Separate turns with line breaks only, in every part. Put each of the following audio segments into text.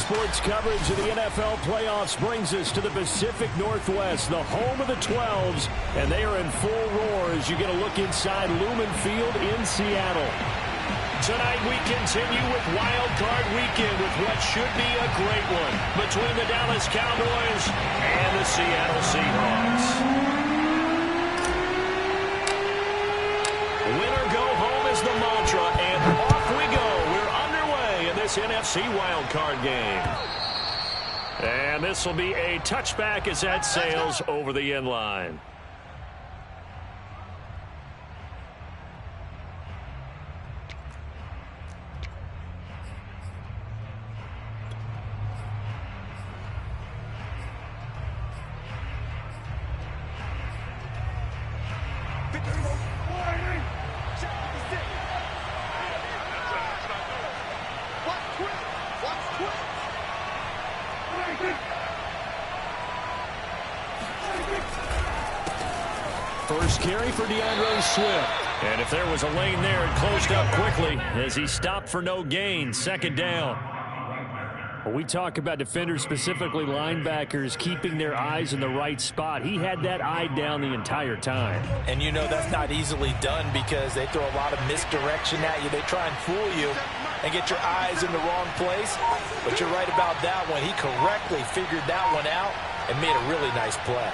sports coverage of the NFL playoffs brings us to the Pacific Northwest, the home of the 12s, and they are in full roar as you get a look inside Lumen Field in Seattle. Tonight we continue with Wild Card Weekend with what should be a great one between the Dallas Cowboys and the Seattle Seahawks. Winner go home is the mantra, and off we go. We're underway in this NFC Wild Card game. And this will be a touchback as that sails over the end line. First carry for DeAndre Swift. And if there was a lane there, it closed up quickly as he stopped for no gain. Second down. When we talk about defenders, specifically linebackers, keeping their eyes in the right spot, he had that eye down the entire time.
And you know that's not easily done because they throw a lot of misdirection at you. They try and fool you and get your eyes in the wrong place. But you're right about that one. He correctly figured that one out and made a really nice play.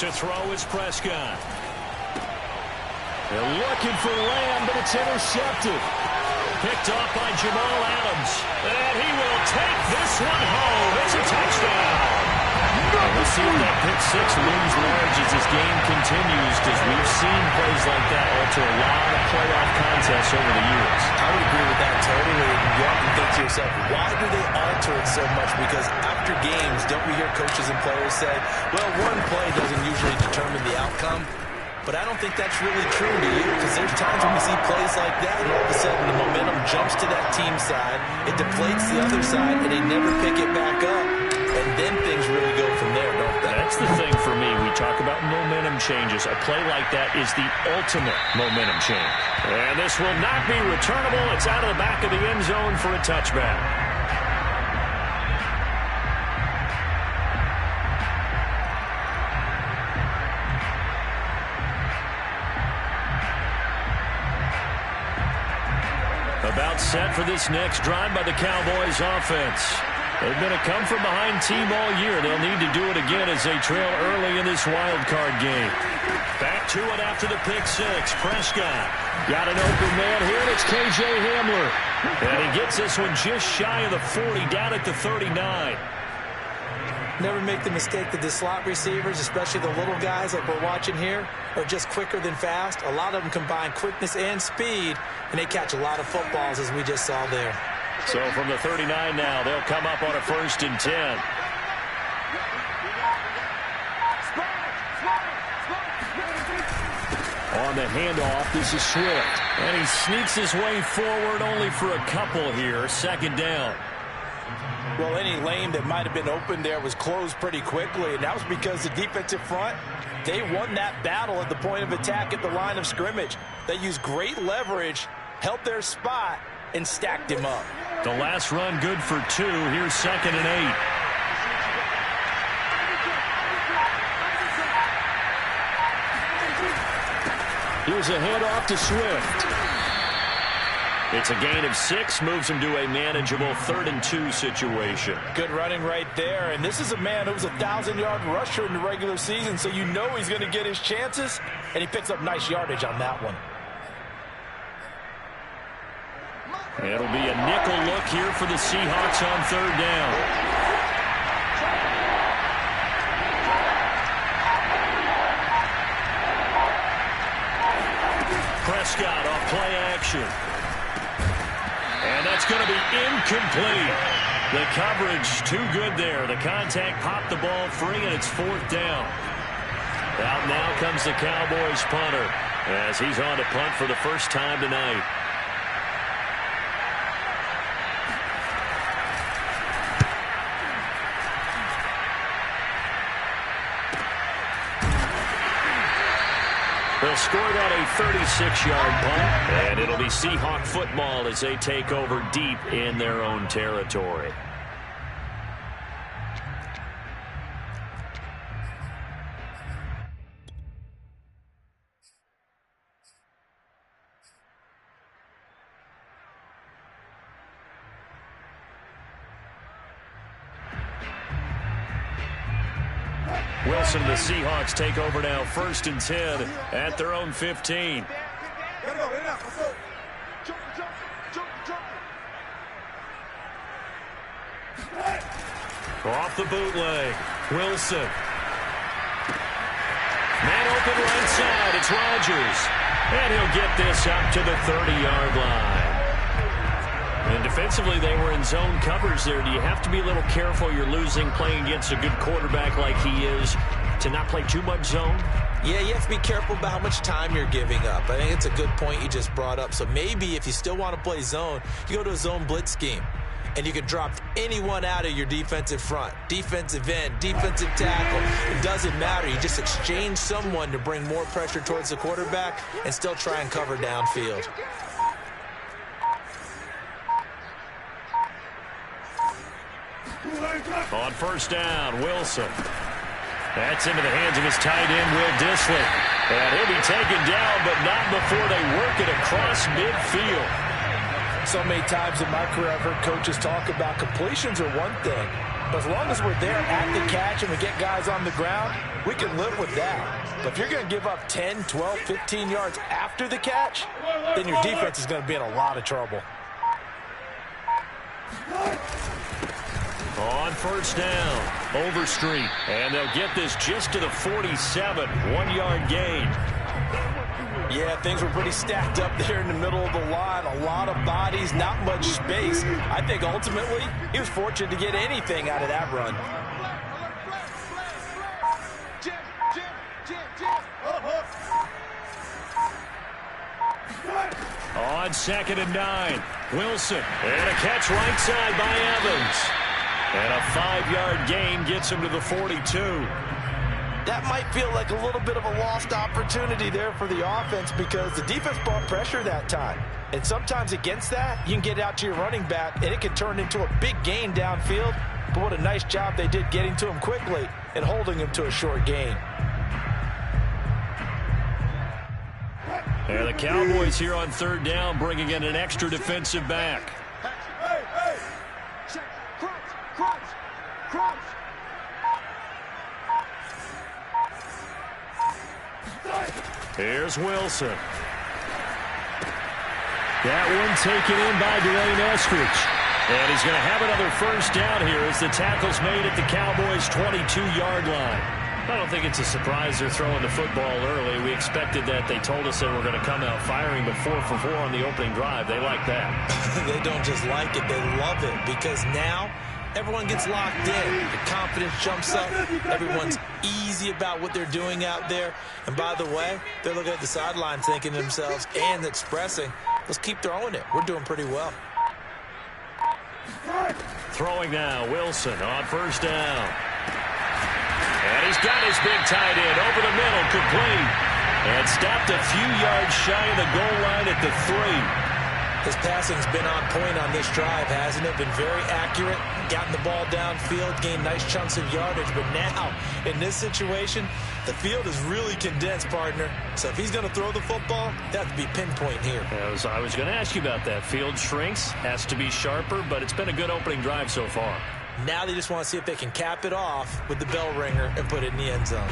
To throw is Prescott. They're looking for Lamb, but it's intercepted. Picked off by Jamal Adams. And he will take this one home. It's a touchdown. We'll see if that pick six looms large as this game continues, because we've seen plays like that alter a lot of playoff contests over the years.
I would agree with that totally. And you often think to yourself, why do they alter it so much? Because after games, don't we hear coaches and players say, well, one play doesn't usually determine the outcome. But I don't think that's really true to you, because there's times when we see plays like that, and all of a sudden the momentum jumps to that team side, it deflates the other side, and they never pick it back up. And then things really go from there, don't they?
That's the thing for me. We talk about momentum changes. A play like that is the ultimate momentum change. And this will not be returnable. It's out of the back of the end zone for a touchback. About set for this next drive by the Cowboys offense. They've been a come-from-behind team all year. They'll need to do it again as they trail early in this wild card game. Back to it after the pick six. Prescott got an open man here, and it's K.J. Hamler. And he gets this one just shy of the 40, down at the 39.
Never make the mistake that the slot receivers, especially the little guys like we're watching here, are just quicker than fast. A lot of them combine quickness and speed, and they catch a lot of footballs, as we just saw there.
So from the 39 now, they'll come up on a 1st and 10. On the handoff, this is Swift. And he sneaks his way forward only for a couple here. Second down.
Well, any lane that might have been open there was closed pretty quickly, and that was because the defensive front, they won that battle at the point of attack at the line of scrimmage. They used great leverage, held their spot, and stacked him up.
The last run good for 2. Here's 2nd and 8. Here's a handoff to Swift. It's a gain of 6, moves him to a manageable 3rd and 2 situation.
Good running right there, and this is a man who was a 1,000-yard rusher in the regular season, so you know he's going to get his chances, and he picks up nice yardage on that one.
It'll be a nickel look here for the Seahawks on 3rd down. Prescott off play action. And that's going to be incomplete. The coverage too good there. The contact popped the ball free, and it's 4th down. Out now comes the Cowboys punter as he's on to punt for the first time tonight. The They'll score that a 36-yard punt, and it'll be Seahawk football as they take over deep in their own territory. Wilson, the Seahawks take over now, 1st and 10 at their own 15. Off the bootleg, Wilson. Man open right side, it's Rodgers. And he'll get this up to the 30-yard line. And defensively, they were in zone coverage there. Do you have to be a little careful? You're losing playing against a good quarterback like he is to not play too much zone?
Yeah, you have to be careful about how much time you're giving up. I think it's a good point you just brought up. So maybe if you still want to play zone, you go to a zone blitz scheme. And you can drop anyone out of your defensive front. Defensive end, defensive tackle. It doesn't matter. You just exchange someone to bring more pressure towards the quarterback and still try and cover downfield.
On 1st down, Wilson. That's into the hands of his tight end, Will Dissly. And he'll be taken down, but not before they work it across midfield.
So many times in my career, I've heard coaches talk about completions are one thing. But as long as we're there at the catch and we get guys on the ground, we can live with that. But if you're going to give up 10, 12, 15 yards after the catch, then your defense is going to be in a lot of trouble.
On 1st down, Overstreet. And they'll get this just to the 47, 1-yard gain.
Yeah, things were pretty stacked up there in the middle of the line. A lot of bodies, not much space. I think ultimately he was fortunate to get anything out of that run.
On 2nd and 9, Wilson. And a catch right side by Evans. And a 5-yard gain gets him to the 42.
That might feel like a little bit of a lost opportunity there for the offense because the defense brought pressure that time. And sometimes against that, you can get out to your running back, and it can turn into a big gain downfield. But what a nice job they did getting to him quickly and holding him to a short gain.
And the Cowboys here on 3rd down, bringing in an extra defensive back. Here's Wilson. That one taken in by Dwayne Eskridge. And he's going to have another 1st down here as the tackle's made at the Cowboys' 22-yard line. I don't think it's a surprise they're throwing the football early. We expected that. They told us they were going to come out firing, but 4 for 4 on the opening drive. They like that.
They don't just like it, they love it, because now everyone gets locked in. The confidence jumps up. Everyone's easy about what they're doing out there. And by the way, they're looking at the sideline thinking to themselves and expressing, let's keep throwing it. We're doing pretty well.
Throwing now, Wilson on 1st down. And he's got his big tight end over the middle, complete. And stopped a few yards shy of the goal line at the 3.
His passing's been on point on this drive, hasn't it? Been very accurate, gotten the ball downfield, gained nice chunks of yardage. But now, in this situation, the field is really condensed, partner. So if he's going to throw the football, that has to be pinpoint here.
I was going to ask you about that. Field shrinks, has to be sharper, but it's been a good opening drive so far.
Now they just want to see if they can cap it off with the bell ringer and put it in the end zone.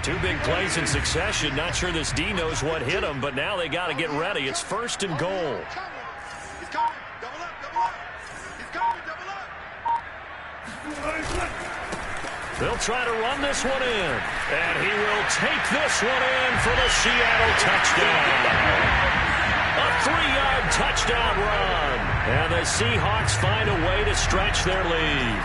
Two big plays in succession. Not sure this D knows what hit him, but now they got to get ready. It's 1st and goal.
He's coming. Double up. He's coming. Double up.
They'll try to run this one in. And he will take this one in for the Seattle touchdown. A 3-yard touchdown run. And the Seahawks find a way to stretch their lead.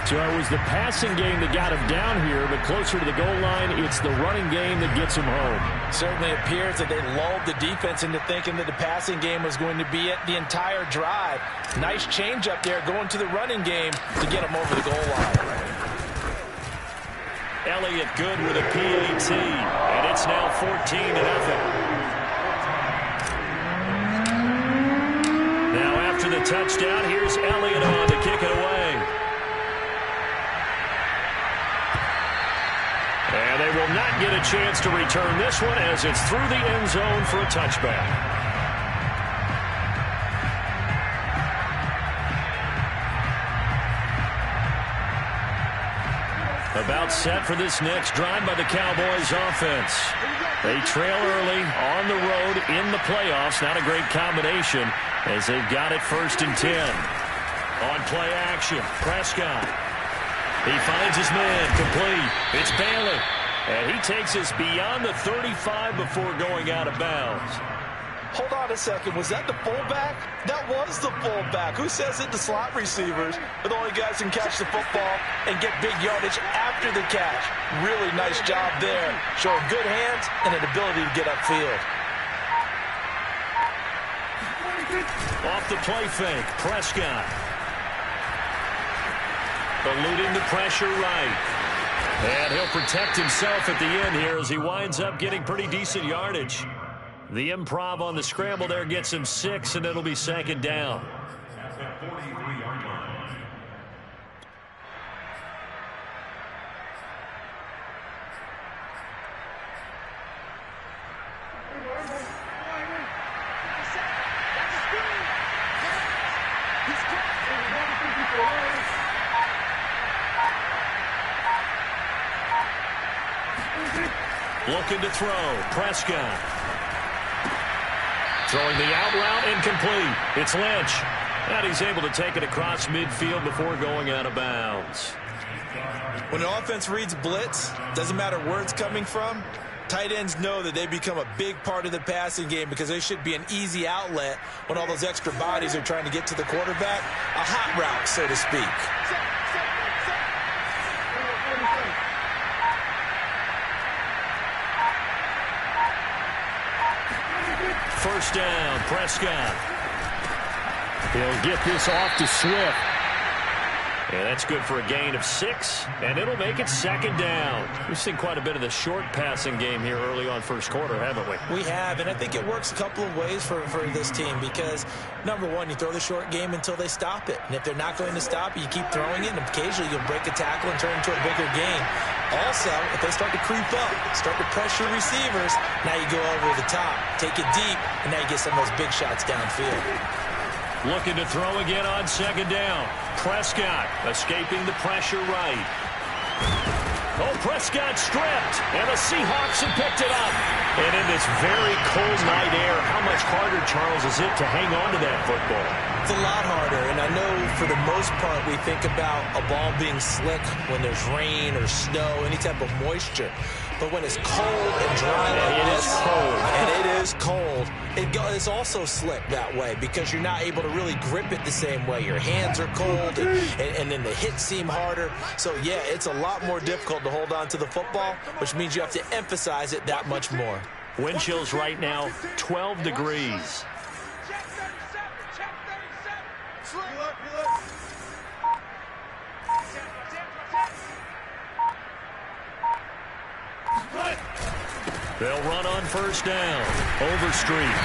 So it was the passing game that got him down here, but closer to the goal line, it's the running game that gets him home.
Certainly appears that they lulled the defense into thinking that the passing game was going to be it the entire drive. Nice change up there going to the running game to get him over the goal line.
Elliott good with a PAT, and it's now 14-0. Now after the touchdown, here's Elliott on to kick it away. And they will not get a chance to return this one as it's through the end zone for a touchback. About set for this next drive by the Cowboys offense. They trail early on the road in the playoffs. Not a great combination as they've got it 1st and 10. On play action, Prescott. He finds his man complete. It's Bailey. And he takes us beyond the 35 before going out of bounds.
Hold on a second. Was that the fullback? That was the fullback. Who says it? The slot receivers are the only guys who can catch the football and get big yardage after the catch. Really nice job there. Showing good hands and an ability to get upfield.
Off the play fake, Prescott. Eluding the pressure right. And he'll protect himself at the end here as he winds up getting pretty decent yardage. The improv on the scramble there gets him 6, and it'll be 2nd down. Looking to throw, Prescott. Throwing the out route incomplete. It's Lynch. And he's able to take it across midfield before going out of bounds.
When an offense reads blitz, doesn't matter where it's coming from, tight ends know that they become a big part of the passing game because they should be an easy outlet when all those extra bodies are trying to get to the quarterback. A hot route, so to speak.
First down, Prescott. He'll get this off to Swift. And that's good for a gain of 6, and it'll make it 2nd down. We've seen quite a bit of the short passing game here early on first quarter, haven't we?
We have, and I think it works a couple of ways for this team because, number one, you throw the short game until they stop it. And if they're not going to stop it, you keep throwing it, and occasionally you'll break a tackle and turn it into a bigger gain. Also, if they start to creep up, start to pressure receivers, now you go over the top, take it deep, and now you get some of those big shots downfield.
Looking to throw again on 2nd down. Prescott escaping the pressure right. Oh, Prescott stripped, and the Seahawks have picked it up. And in this very cold night air, how much harder, Charles, is it to hang on to that football?
It's a lot harder, and I know for the most part we think about a ball being slick when there's rain or snow, any type of moisture. But when it's cold and dry like this, and it is cold, it's also slick that way because you're not able to really grip it the same way. Your hands are cold, and then the hits seem harder. So, yeah, it's a lot more difficult to hold on to the football, which means you have to emphasize it that much more.
Wind chills right now, 12 degrees. They'll run on first down. Overstreet.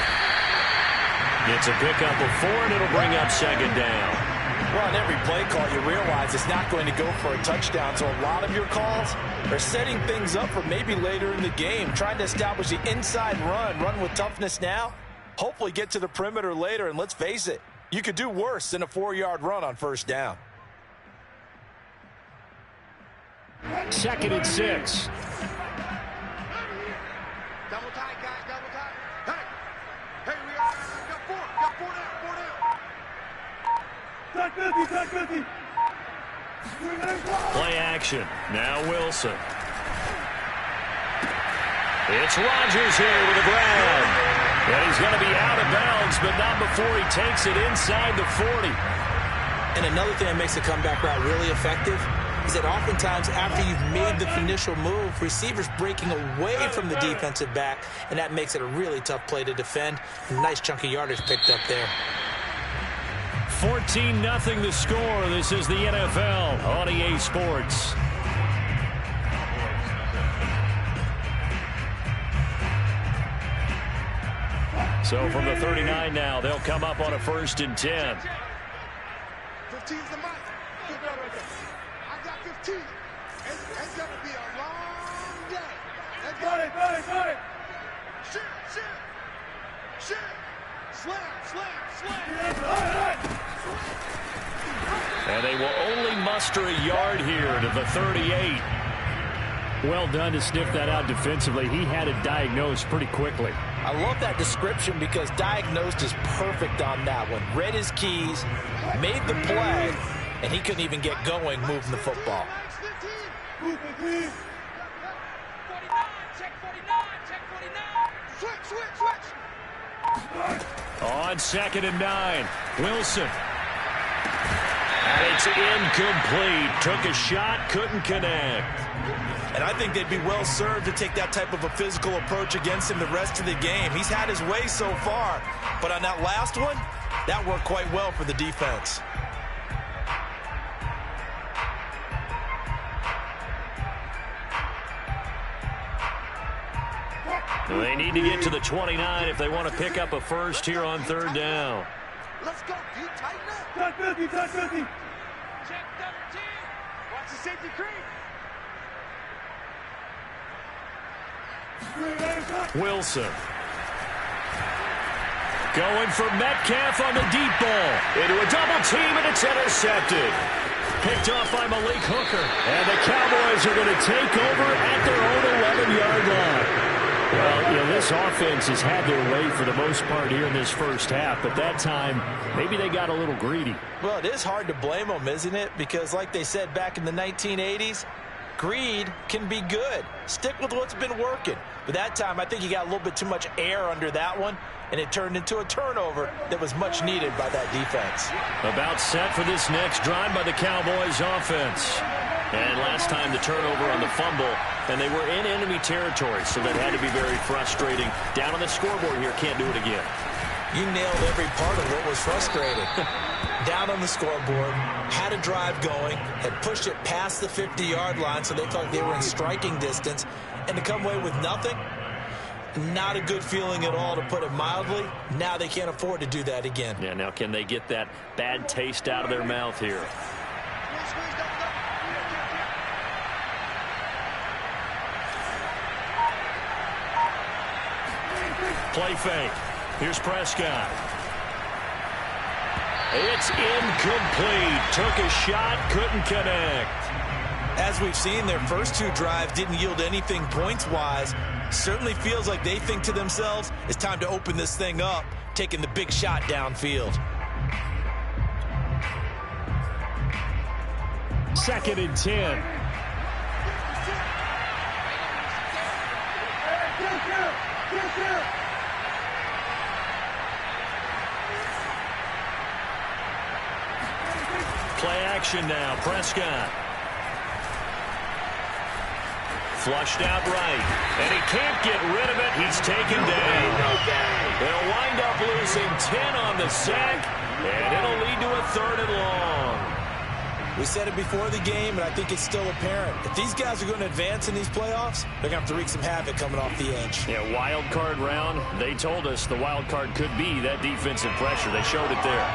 Gets a pickup of 4, and it'll bring up 2nd down.
Well, on every play call, you realize it's not going to go for a touchdown. So a lot of your calls are setting things up for maybe later in the game, trying to establish the inside run with toughness now, hopefully get to the perimeter later. And let's face it, you could do worse than a 4-yard run on first down.
2nd and 6.
Double tight, guys, double tight. Hey, we got 4 down. Tack 50.
Play action. Now Wilson. It's Rodgers here with the grab. And he's going to be out of bounds, but not before he takes it inside the 40.
And another thing that makes a comeback route really effective is that oftentimes after you've made the initial move, receivers breaking away from the defensive back, and that makes it a really tough play to defend. A nice chunk of yardage picked up there.
14-0 the score. This is the NFL on EA Sports. So from the 39 now, they'll come up on a 1st and 10.
15's the mic. Get that right there. I got 15. It's going to be a long day. Got it. Shit. Slam.
And they will only muster a yard here to the 38. Well done to sniff that out defensively. He had it diagnosed pretty quickly.
I love that description because diagnosed is perfect on that one. Read his keys, made the play, and he couldn't even get going moving the football.
On 2nd and 9, Wilson. And it's incomplete. Took a shot, couldn't connect.
And I think they'd be well served to take that type of a physical approach against him the rest of the game. He's had his way so far, but on that last one, that worked quite well for the defense.
They need to get to the 29 if they want to pick up a first here on 3rd down.
Let's go. You tighten up. Touch 50. Check 17. Watch the safety creep.
Wilson. Going for Metcalf on the deep ball. Into a double team, and it's intercepted. Picked off by Malik Hooker. And the Cowboys are going to take over at their own 11-yard line. Well, you know, this offense has had their way for the most part here in this first half, but that time, maybe they got a little greedy.
Well, it is hard to blame them, isn't it? Because like they said back in the 1980s, greed can be good. Stick with what's been working. But that time, I think you got a little bit too much air under that one, and it turned into a turnover that was much needed by that defense.
About set for this next drive by the Cowboys offense. And last time the turnover on the fumble, and they were in enemy territory, so that had to be very frustrating. Down on the scoreboard here, can't do it again.
You nailed every part of what was frustrating. Down on the scoreboard, had a drive going, had pushed it past the 50-yard line, so they felt like they were in striking distance, and to come away with nothing, not a good feeling at all, to put it mildly. Now they can't afford to do that again.
Yeah, now can they get that bad taste out of their mouth here? Play fake. Here's Prescott. It's incomplete. Took a shot, couldn't connect.
As we've seen, their first 2 drives didn't yield anything points-wise. Certainly feels like they think to themselves, it's time to open this thing up, taking the big shot downfield.
2nd and 10. Play action now. Prescott. Flushed out right. And he can't get rid of it. He's taken down. They'll wind up losing 10 on the sack. And it'll lead to a 3rd and long.
We said it before the game, and I think it's still apparent. If these guys are going to advance in these playoffs, they're going to have to wreak some havoc coming off the edge.
Yeah, wild card round. They told us the wild card could be that defensive pressure. They showed it there.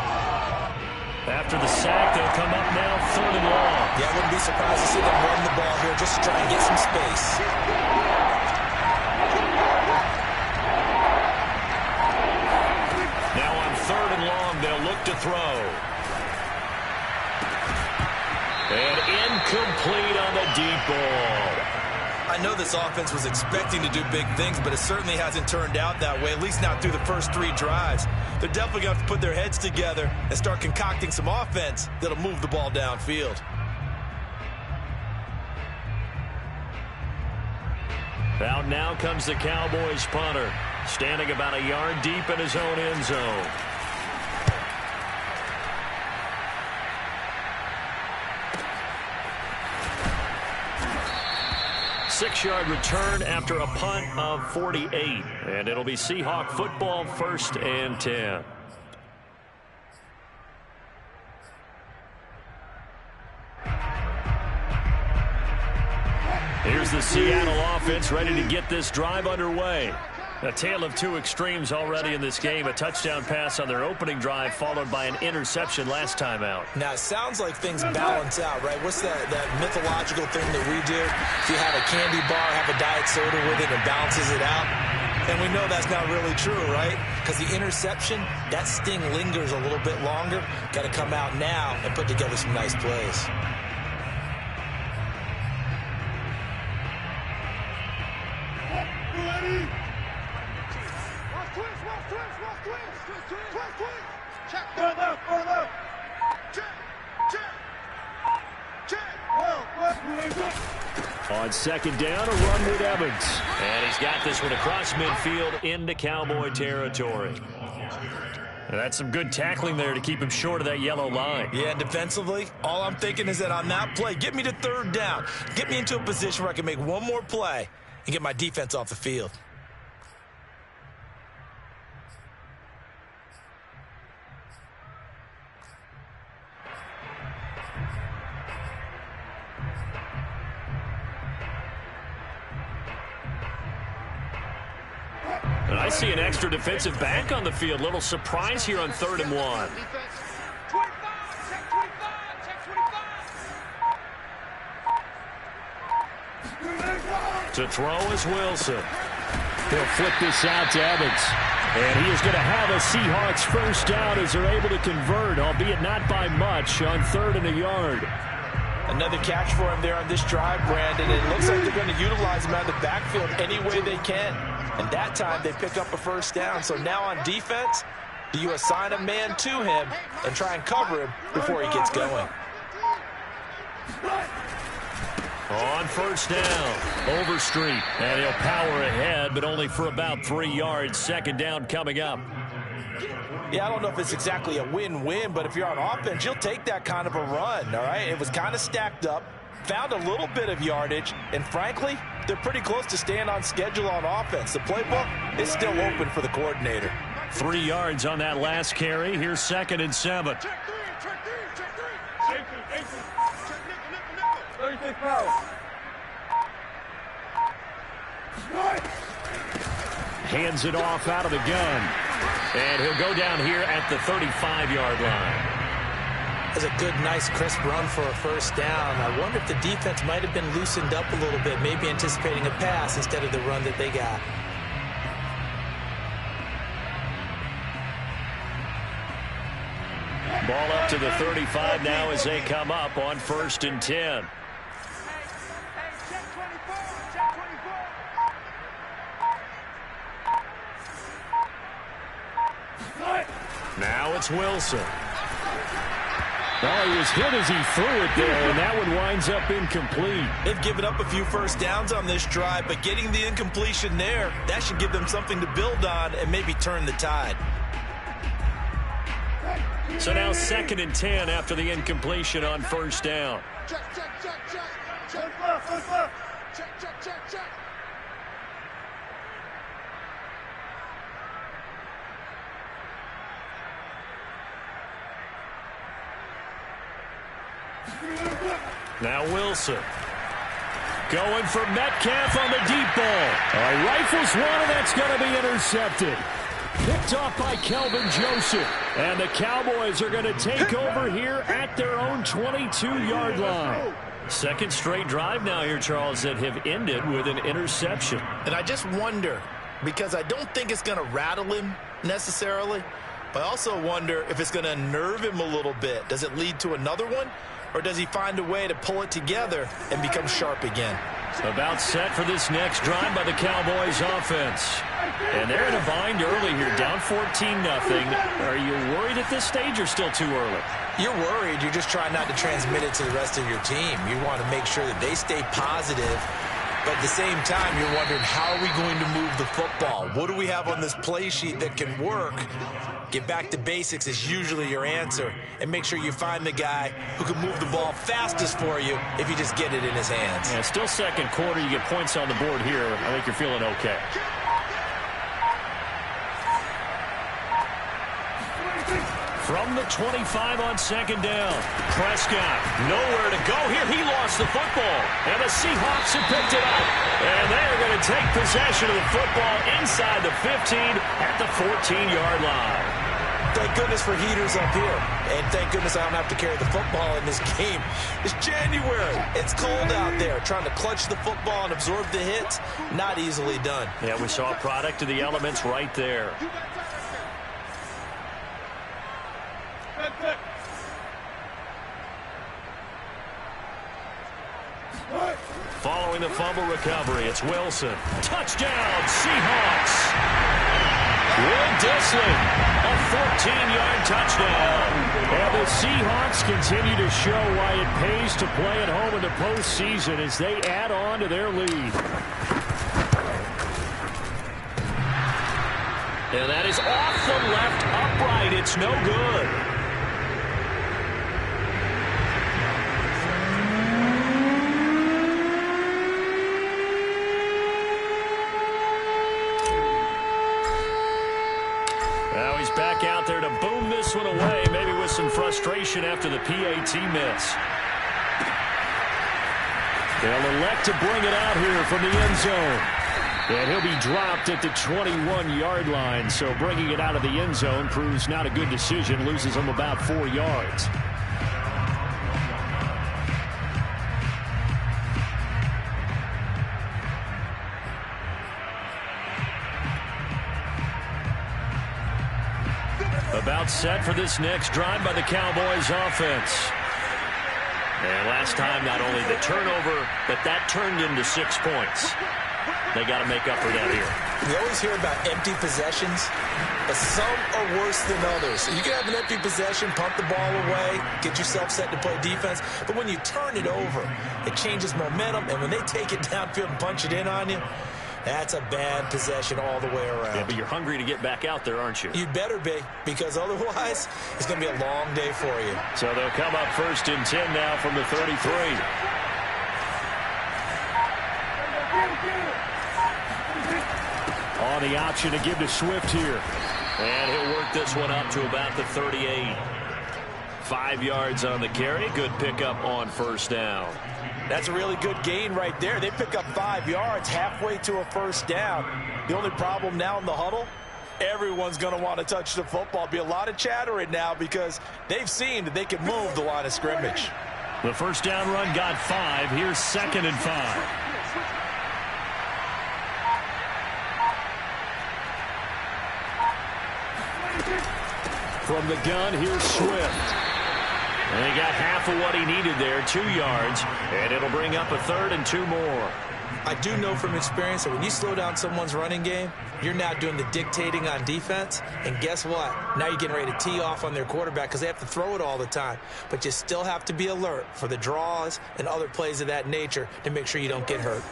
After the sack, they'll come up now 3rd and long.
Yeah, I wouldn't be surprised to see them run the ball here just to try and get some space.
Now on 3rd and long, they'll look to throw. And incomplete on the deep ball.
I know this offense was expecting to do big things, but it certainly hasn't turned out that way, at least not through the first 3 drives. They're definitely going to have to put their heads together and start concocting some offense that'll move the ball downfield.
Out now comes the Cowboys punter, standing about a yard deep in his own end zone. 6-yard return after a punt of 48. And it'll be Seahawk football, 1st and 10. Here's the Seattle offense ready to get this drive underway. A tale of two extremes already in this game. A touchdown pass on their opening drive followed by an interception last time out.
Now, it sounds like things balance out, right? What's that mythological thing that we do? If you have a candy bar, have a diet soda with it, and balances it out. And we know that's not really true, right? Because the interception, that sting lingers a little bit longer. Got to come out now and put together some nice plays.
On 2nd down, a run with Evans. And he's got this one across midfield into Cowboy territory. And that's some good tackling there to keep him short of that yellow line.
Yeah, and defensively, all I'm thinking is that on that play, get me to 3rd down. Get me into a position where I can make one more play and get my defense off the field.
And I see an extra defensive back on the field. Little surprise here on 3rd and 1. To throw is Wilson. He'll flip this out to Evans. And he is going to have a Seahawks 1st down as they're able to convert, albeit not by much, on 3rd and a yard.
Another catch for him there on this drive, Brandon. It looks like they're going to utilize him out of the backfield any way they can. And that time they pick up a 1st down. So now on defense, do you assign a man to him and try and cover him before he gets going?
On 1st down, Overstreet. And he'll power ahead, but only for about 3 yards. 2nd down coming up.
Yeah, I don't know if it's exactly a win-win, but if you're on offense, you'll take that kind of a run, all right? It was kind of stacked up, found a little bit of yardage, and frankly, they're pretty close to staying on schedule on offense. The playbook is still open for the coordinator.
3 yards on that last carry. Here's 2nd and 7. Hands it off out of the gun. And he'll go down here at the 35-yard line.
That's a good, nice, crisp run for a 1st down. I wonder if the defense might have been loosened up a little bit, maybe anticipating a pass instead of the run that they got.
Ball up to the 35 now as they come up on 1st and 10. Now it's Wilson. Oh, he was hit as he threw it there, and that one winds up incomplete.
They've given up a few 1st downs on this drive, but getting the incompletion there, that should give them something to build on and maybe turn the tide.
So now 2nd and 10 after the incompletion on 1st down.
Check, check, check, check. Check, check, check, check, check.
Now Wilson. Going for Metcalf on the deep ball. Rifles one, and that's going to be intercepted. Picked off by Kelvin Joseph. And the Cowboys are going to take over here at their own 22-yard line. 2nd straight drive now here, Charles, that have ended with an interception.
And I just wonder, because I don't think it's going to rattle him necessarily, but I also wonder if it's going to nerve him a little bit. Does it lead to another one? Or does he find a way to pull it together and become sharp again?
About set for this next drive by the Cowboys offense. And they're in a bind early here, down 14-0. Are you worried at this stage or still too early?
You're worried. You're just trying not to transmit it to the rest of your team. You want to make sure that they stay positive But at the same time, you're wondering, how are we going to move the football? What do we have on this play sheet that can work? Get back to basics is usually your answer. And make sure you find the guy who can move the ball fastest for you if you just get it in his hands.
Yeah, still second quarter. You get points on the board here. I think you're feeling okay. From the 25 on second down. Prescott, nowhere to go here. He lost the football. And the Seahawks have picked it up. And they're going to take possession of the football inside the 15 at the 14-yard line.
Thank goodness for heaters up here. And thank goodness I don't have to carry the football in this game. It's January. It's cold out there. Trying to clutch the football and absorb the hits, not easily done.
Yeah, we saw a product of the elements right there. Following the fumble recovery, it's Wilson. Touchdown, Seahawks. Will Disley, a 14-yard touchdown. And the Seahawks continue to show why it pays to play at home in the postseason as they add on to their lead. And that is off the left upright. It's no good. Now he's back out there to boom this one away, maybe with some frustration after the PAT miss. They'll elect to bring it out here from the end zone. And he'll be dropped at the 21-yard line, so bringing it out of the end zone proves not a good decision, loses him about 4 yards. About set for this next drive by the Cowboys offense. And last time, not only the turnover, but that turned into 6 points. They got to make up for that here.
We always hear about empty possessions, but some are worse than others. You can have an empty possession, punt the ball away, get yourself set to play defense, but when you turn it over, it changes momentum, and when they take it downfield and punch it in on you, that's a bad possession all the way around.
Yeah, but you're hungry to get back out there, aren't you?
You'd better be, because otherwise, it's going to be a long day for you.
So they'll come up 1st and 10 now from the 33. On the option to give to Swift here. And he'll work this one up to about the 38. 5 yards on the carry. Good pickup on 1st down.
That's a really good gain right there. They pick up 5 yards halfway to a 1st down. The only problem now in the huddle, everyone's going to want to touch the football. Be a lot of chattering now because they've seen that they can move the line of scrimmage.
The 1st down run got 5. Here's 2nd and 5. From the gun, here's Swift. And he got half of what he needed there, 2 yards, and it'll bring up a 3rd and 2 more.
I do know from experience that when you slow down someone's running game, you're now doing the dictating on defense, and guess what? Now you're getting ready to tee off on their quarterback because they have to throw it all the time. But you still have to be alert for the draws and other plays of that nature to make sure you don't get hurt.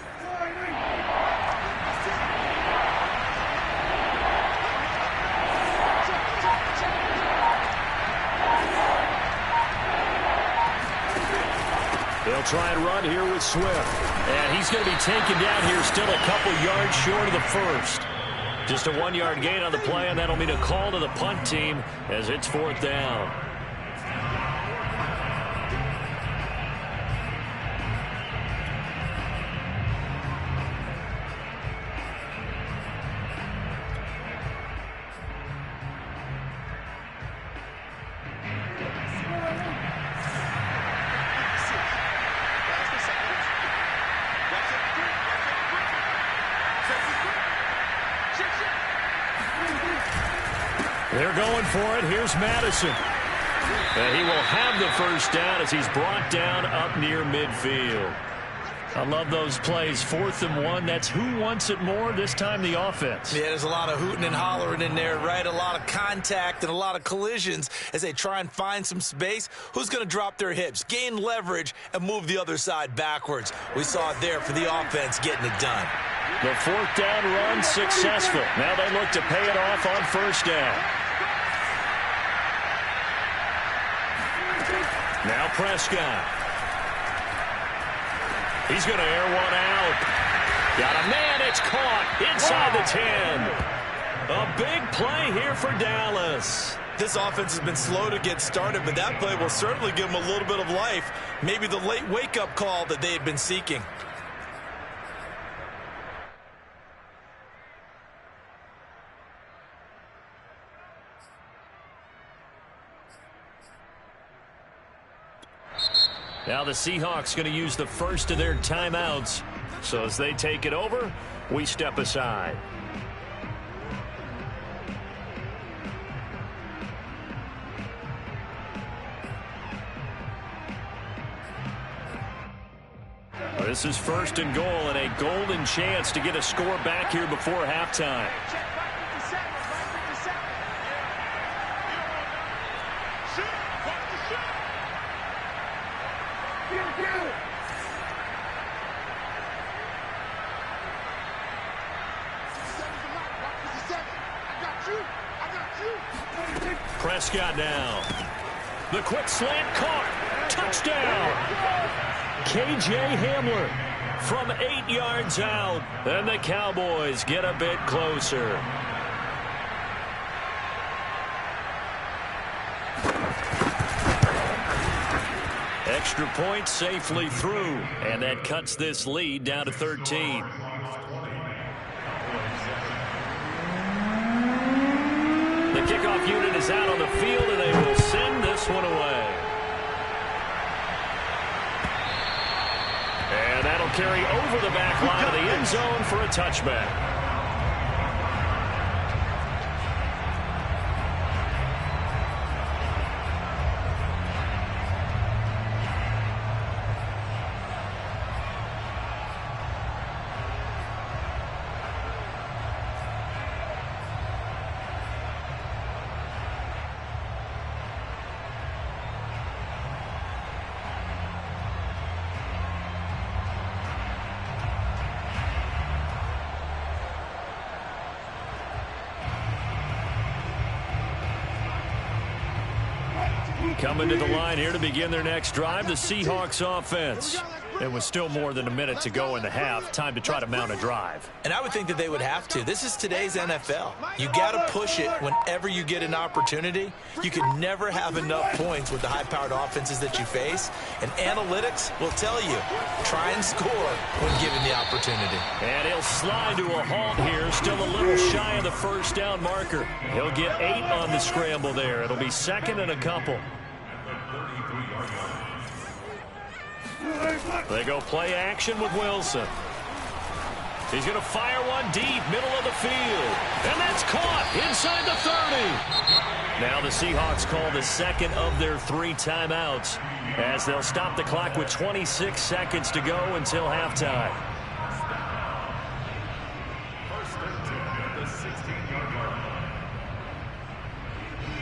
They'll try and run here with Swift. And he's going to be taken down here still a couple yards short of the 1st. Just a 1-yard gain on the play, and that'll mean a call to the punt team as it's 4th down. They're going for it. Here's Madison. And he will have the 1st down as he's brought down up near midfield. I love those plays. 4th and 1. That's who wants it more. This time the offense.
Yeah, there's a lot of hooting and hollering in there, right? A lot of contact and a lot of collisions as they try and find some space. Who's going to drop their hips, gain leverage, and move the other side backwards? We saw it there for the offense getting it done.
The 4th down run successful. Now they look to pay it off on 1st down. Now Prescott. He's going to air one out. Got a man. It's caught inside the 10. A big play here for Dallas.
This offense has been slow to get started, but that play will certainly give them a little bit of life. Maybe the late wake-up call that they had been seeking.
Now the Seahawks going to use the first of their timeouts. So as they take it over, we step aside. This is 1st and goal and a golden chance to get a score back here before halftime. Prescott now. The quick slant caught. Touchdown. K.J. Hamler from 8 yards out. And the Cowboys get a bit closer. Extra point safely through. And that cuts this lead down to 13. The kickoff unit is out on the field, and they will send this one away. And that'll carry over the back line of the end zone for a touchback. Coming to the line here to begin their next drive, the Seahawks offense. It was still more than a minute to go in the half. Time to try to mount a drive.
And I would think that they would have to. This is today's NFL. You got to push it whenever you get an opportunity. You can never have enough points with the high-powered offenses that you face. And analytics will tell you, try and score when given the opportunity.
And he'll slide to a halt here. Still a little shy of the 1st down marker. He'll get 8 on the scramble there. It'll be 2nd and a couple. They go play action with Wilson. He's going to fire one deep, middle of the field. And that's caught inside the 30. Now the Seahawks call the 2nd of their 3 timeouts as they'll stop the clock with 26 seconds to go until halftime.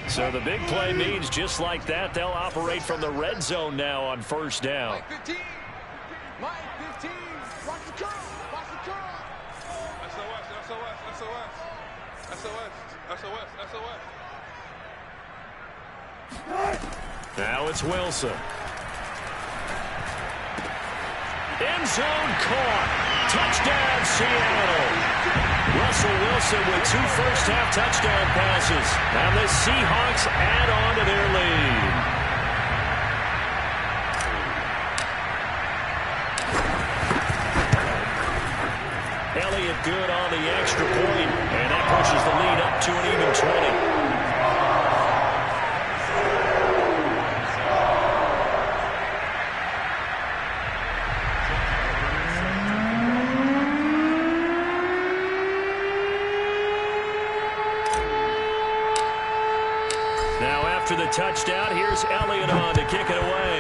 So the big play means just like that, they'll operate from the red zone now on 1st down.
Mike 15. Mike 15. Watch the curl. Watch the curl. SOS, SOS, SOS. SOS, SOS, SOS.
Now it's Wilson. End zone caught. Touchdown, Seattle. Russell Wilson with 2 first-half touchdown passes. And the Seahawks add on to their lead. Elliott good on the extra point, and that pushes the lead up to an even 20. After the touchdown, here's Elliott on to kick it away.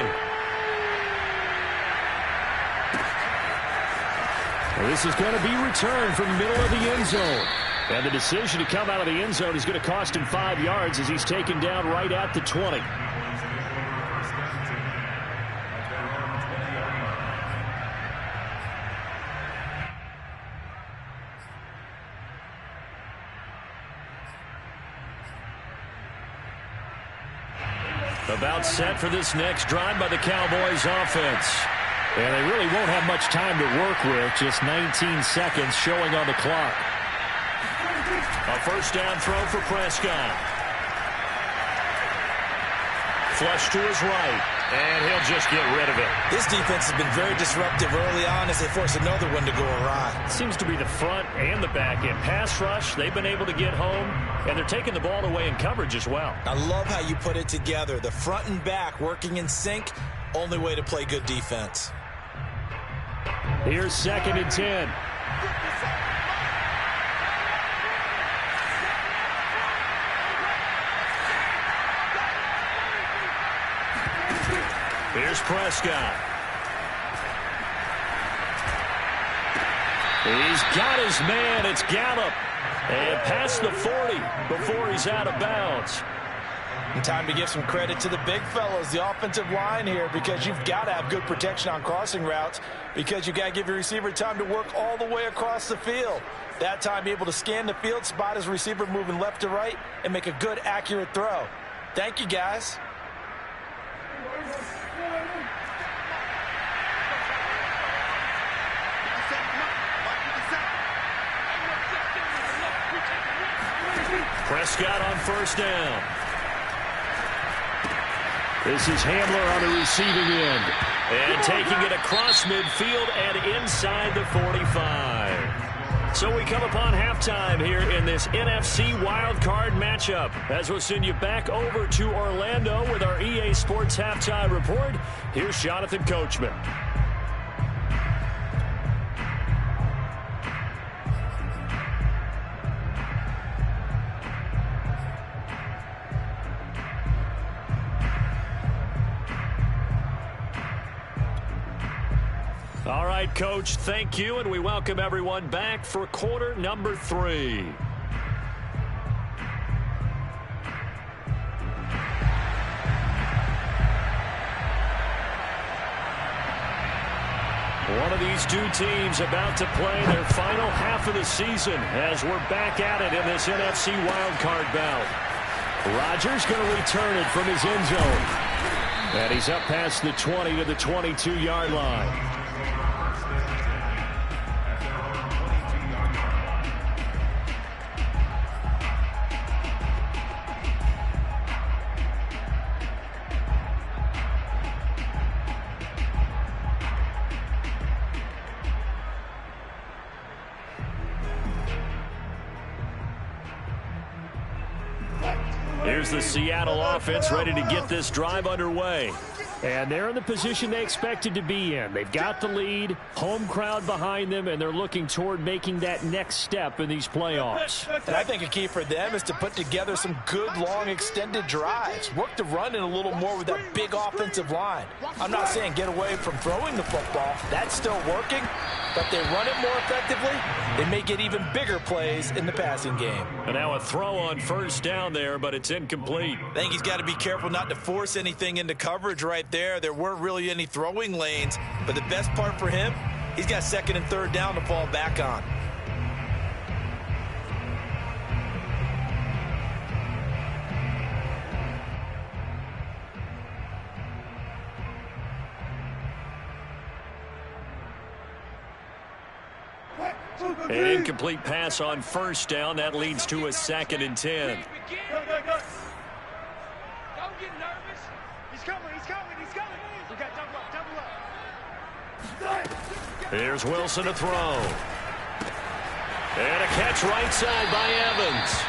This is going to be returned from the middle of the end zone. And the decision to come out of the end zone is going to cost him 5 yards as he's taken down right at the 20. About set for this next drive by the Cowboys offense. And they really won't have much time to work with. Just 19 seconds showing on the clock. A first down throw for Prescott. Flush to his right. And he'll just get rid of it.
This defense has been very disruptive early on as they force another one to go awry.
Seems to be the front and the back end. Pass rush, they've been able to get home. And they're taking the ball away in coverage as well.
I love how you put it together. The front and back working in sync. Only way to play good defense.
Here's 2nd and 10. Here's Prescott. He's got his man. It's Gallup. And past the 40 before he's out of bounds.
And time to give some credit to the big fellas, the offensive line here, because you've got to have good protection on crossing routes because you've got to give your receiver time to work all the way across the field. That time, be able to scan the field, spot his receiver moving left to right, and make a good, accurate throw. Thank you, guys.
Prescott on first down. This is Hamler on the receiving end. And taking it across midfield and inside the 45. So we come upon halftime here in this NFC wildcard matchup. As we'll send you back over to Orlando with our EA Sports Halftime Report. Here's Jonathan Coachman. All right, Coach, thank you, and we welcome everyone back for quarter number 3. One of these two teams about to play their final half of the season as we're back at it in this NFC wildcard bout. Rodgers going to return it from his end zone. And he's up past the 20 to the 22-yard line. Here's the Seattle offense ready to get this drive underway. And they're in the position they expected to be in. They've got the lead, home crowd behind them, and they're looking toward making that next step in these playoffs.
And I think a key for them is to put together some good, long, extended drives. Work the run in a little more with that big offensive line. I'm not saying get away from throwing the football. That's still working. But they run it more effectively, they may get even bigger plays in the passing game.
And now a throw on first down there, but it's incomplete.
I think he's got to be careful not to force anything into coverage right there. There weren't really any throwing lanes, but the best part for him, he's got 2nd and 3rd down to fall back on.
An incomplete pass on first down. That leads to a 2nd and 10.
Don't get nervous. He's coming. We got double up.
Here's Wilson to throw. And a catch right side by Evans.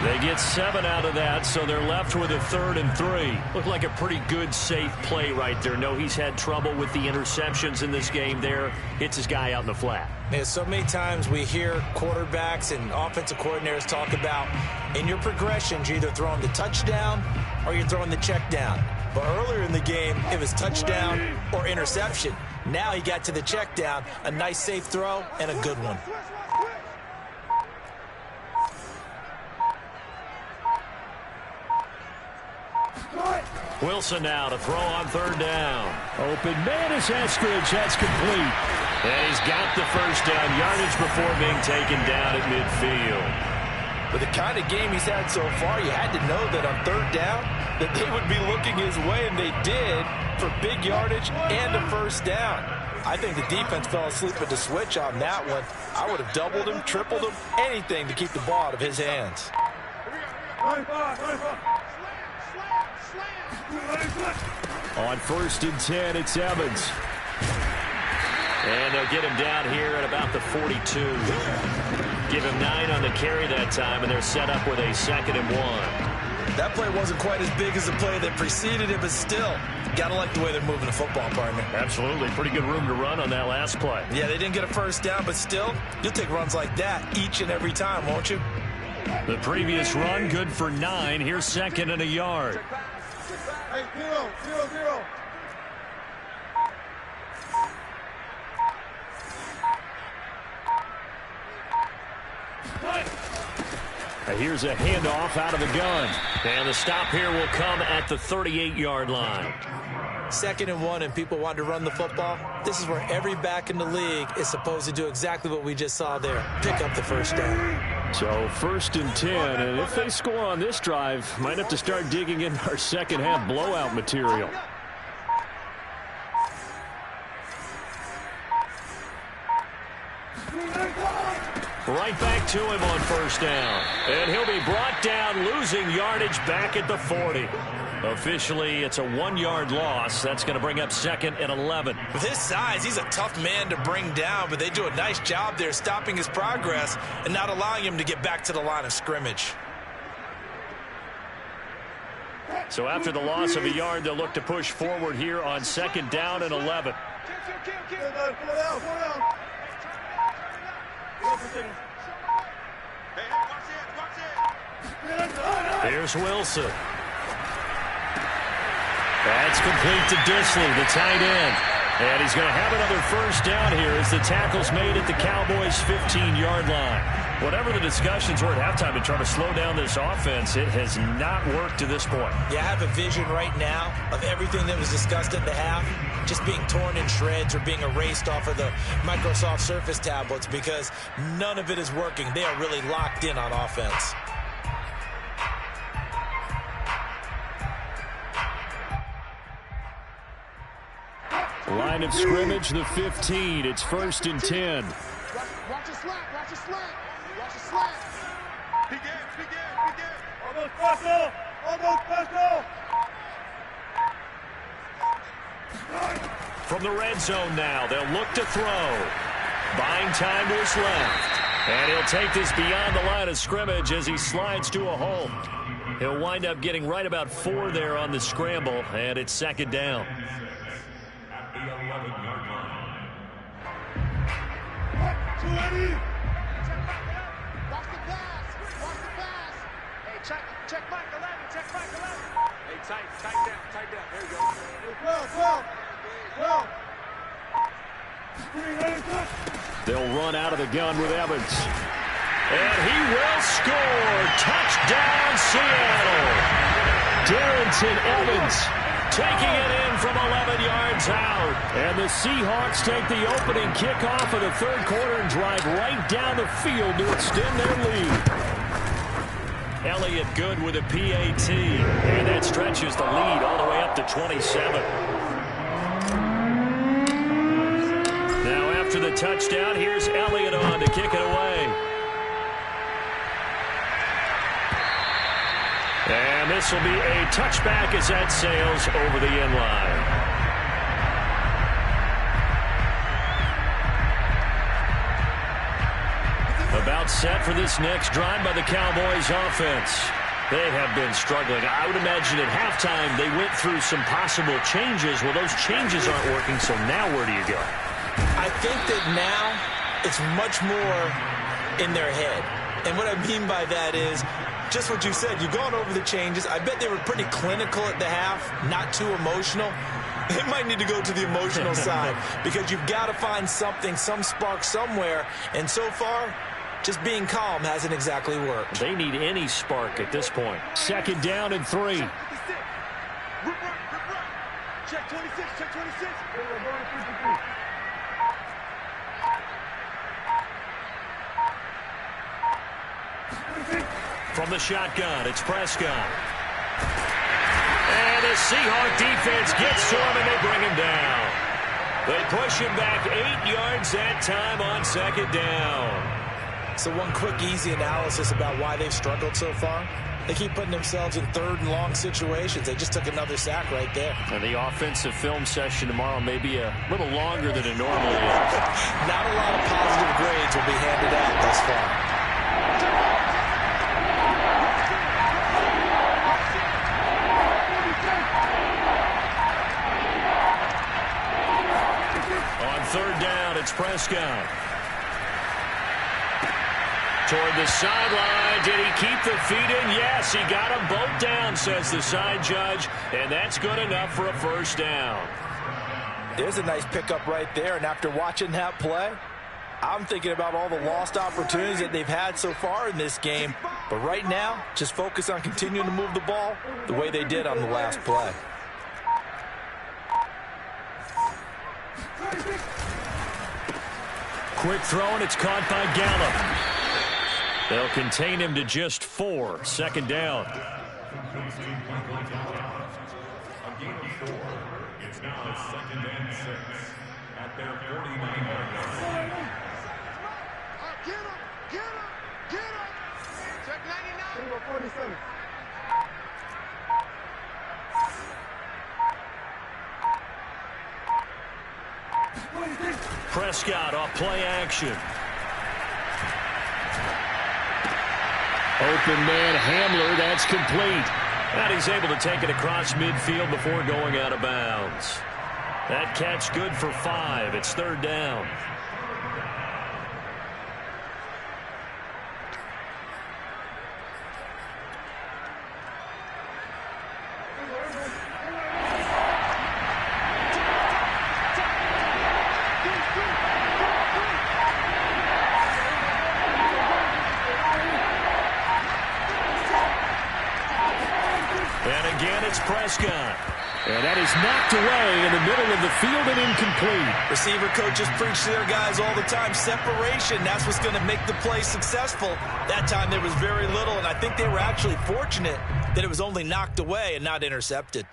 They get 7 out of that, so they're left with a 3rd and 3. Looked like a pretty good, safe play right there. No, he's had trouble with the interceptions in this game there. Hits his guy out in the flat.
Man, so many times we hear quarterbacks and offensive coordinators talk about in your progressions, you're either throwing the touchdown or you're throwing the check down.
But earlier in the game, it was touchdown or interception. Now he got to the check down, a nice safe throw, and a good one.
Wilson now to throw on third down. Open man is Eskridge. That's complete. And he's got the first down yardage before being taken down at midfield.
With the kind of game he's had so far, you had to know that on third down that they would be looking his way, and they did, for big yardage and a first down. I think the defense fell asleep at the switch on that one. I would have doubled him, tripled him, anything to keep the ball out of his hands.
On 1st and 10, it's Evans. And they'll get him down here at about the 42. Give him 9 on the carry that time, and they're set up with a 2nd and 1.
That play wasn't quite as big as the play that preceded it, but still, got to like the way they're moving the football, partner.
Absolutely. Pretty good room to run on that last play.
Yeah, they didn't get a first down, but still, you'll take runs like that each and every time, won't you?
The previous run, good for 9. Here's 2nd and a yard.
Hey, 0-0-0.
Here's a handoff out of the gun. And the stop here will come at the 38-yard line.
2nd and 1, and people want to run the football. This is where every back in the league is supposed to do exactly what we just saw there. Pick up the first down.
So 1st and 10, and if they score on this drive, might have to start digging in our second half blowout material. Right back to him on 1st down. And he'll be brought down, losing yardage back at the 40. Officially, it's a 1-yard loss. That's going to bring up 2nd and 11.
With his size, he's a tough man to bring down, but they do a nice job there stopping his progress and not allowing him to get back to the line of scrimmage.
So after the loss of a yard, they'll look to push forward here on 2nd down and 11. Here's Wilson. That's complete to Disley, the tight end. And he's going to have another first down here as the tackle's made at the Cowboys' 15-yard line. Whatever the discussions were at halftime to try to slow down this offense, it has not worked to this point.
Yeah, I have a vision right now of everything that was discussed at the half just being torn in shreds or being erased off of the Microsoft Surface tablets because none of it is working. They are really locked in on offense.
Line of scrimmage, the 15. It's 1st and 10.
Watch the slant, watch the slant, watch the slant. Begin. Almost special.
From the red zone now, they'll look to throw. Buying time to his left. And he'll take this beyond the line of scrimmage as he slides to a hole. He'll wind up getting right about 4 there on the scramble, and it's 2nd down.
At the 11-yard line.
Watch the pass.
Hey, check Mike 11. Hey, tight down. There you go.
Well.
They'll run out of the gun with Evans. And he will score. Touchdown, Seattle. Darrington Evans taking it in from 11 yards out. And the Seahawks take the opening kickoff of the 3rd quarter and drive right down the field to extend their lead. Elliott good with a PAT. And that stretches the lead all the way up to 27. Now after the touchdown, here's Elliott on to kick it away. And this will be a touchback as that sails over the end line. About set for this next drive by the Cowboys offense. They have been struggling. I would imagine at halftime they went through some possible changes. Well, those changes aren't working, so now where do you go?
I think that now it's much more in their head. And what I mean by that is just what you said. You've gone over the changes. I bet they were pretty clinical at the half, not too emotional. They might need to go to the emotional side because you've got to find something, some spark somewhere. And so far, just being calm hasn't exactly worked.
They need any spark at this point. 2nd down and 3.
Check 26, check 26.
From the shotgun, it's Prescott. And the Seahawk defense gets to him, and they bring him down. They push him back 8 yards that time on 2nd down.
So one quick, easy analysis about why they've struggled so far. They keep putting themselves in 3rd and long situations. They just took another sack right there.
And the offensive film session tomorrow may be a little longer than it normally is.
Not a lot of positive grades will be handed out thus far.
On 3rd down, it's Prescott. Toward the sideline. Did he keep the feet in? Yes, he got them both down, says the side judge. And that's good enough for a 1st down.
There's a nice pickup right there. And after watching that play, I'm thinking about all the lost opportunities that they've had so far in this game. But right now, just focus on continuing to move the ball the way they did on the last play.
Quick throw, and it's caught by Gallup. They'll contain him to just 4. 2nd down.
It's now 2nd and 6 at their 49-yard line.
Get him! Get him! Get him! Check 99. 47.
Prescott off play action. Open man Hamler, that's complete. And he's able to take it across midfield before going out of bounds. That catch good for 5. It's 3rd down. And again, it's Prescott. And that is knocked away in the middle of the field and incomplete.
Receiver coaches preach to their guys all the time. Separation, that's what's going to make the play successful. That time there was very little, and I think they were actually fortunate that it was only knocked away and not intercepted.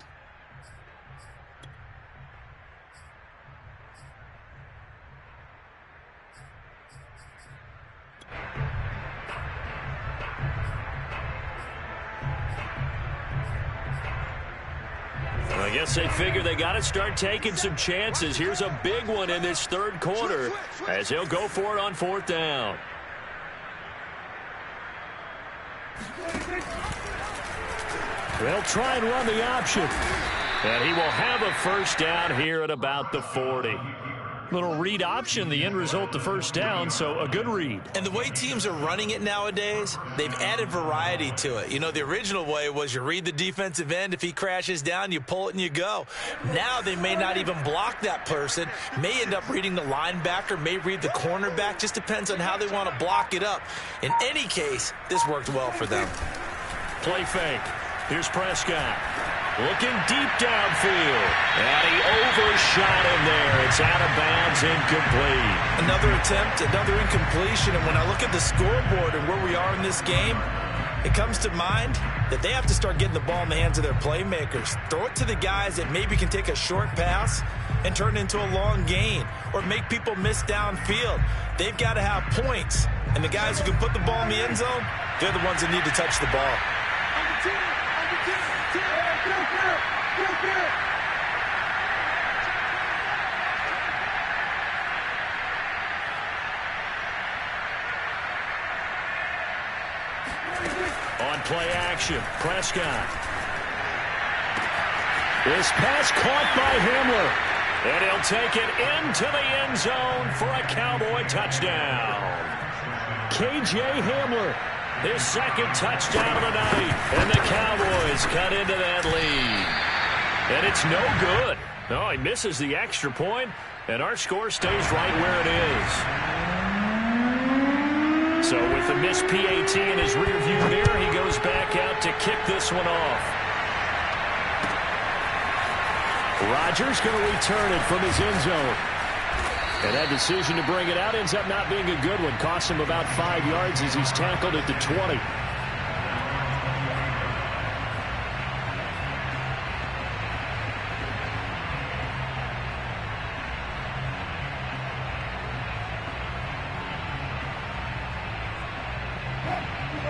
I guess they figure they got to start taking some chances. Here's a big one in this 3rd quarter as he'll go for it on 4th down. They'll try and run the option. And he will have a 1st down here at about the 40. Little read option, the end result, the 1st down, so a good read.
And the way teams are running it nowadays, they've added variety to it. You know, the original way was you read the defensive end. If he crashes down, you pull it and you go. Now they may not even block that person, may end up reading the linebacker, may read the cornerback. Just depends on how they want to block it up. In any case, this worked well for them.
Play fake. Here's Prescott. Looking deep downfield. And he overshot him there. It's out of bounds, incomplete.
Another attempt, another incompletion. And when I look at the scoreboard and where we are in this game, it comes to mind that they have to start getting the ball in the hands of their playmakers. Throw it to the guys that maybe can take a short pass and turn it into a long gain or make people miss downfield. They've got to have points. And the guys who can put the ball in the end zone, they're the ones that need to touch the ball.
On play action, Prescott. This pass caught by Hamler. And he'll take it into the end zone for a Cowboy touchdown. K.J. Hamler His second touchdown of the night. And the Cowboys cut into that lead. And it's no good. Oh, he misses the extra point, and our score stays right where it is. So with the missed PAT in his rearview mirror, he goes back out to kick this one off. Rodgers going to return it from his end zone. And that decision to bring it out ends up not being a good one. Costs him about 5 yards as he's tackled at the 20.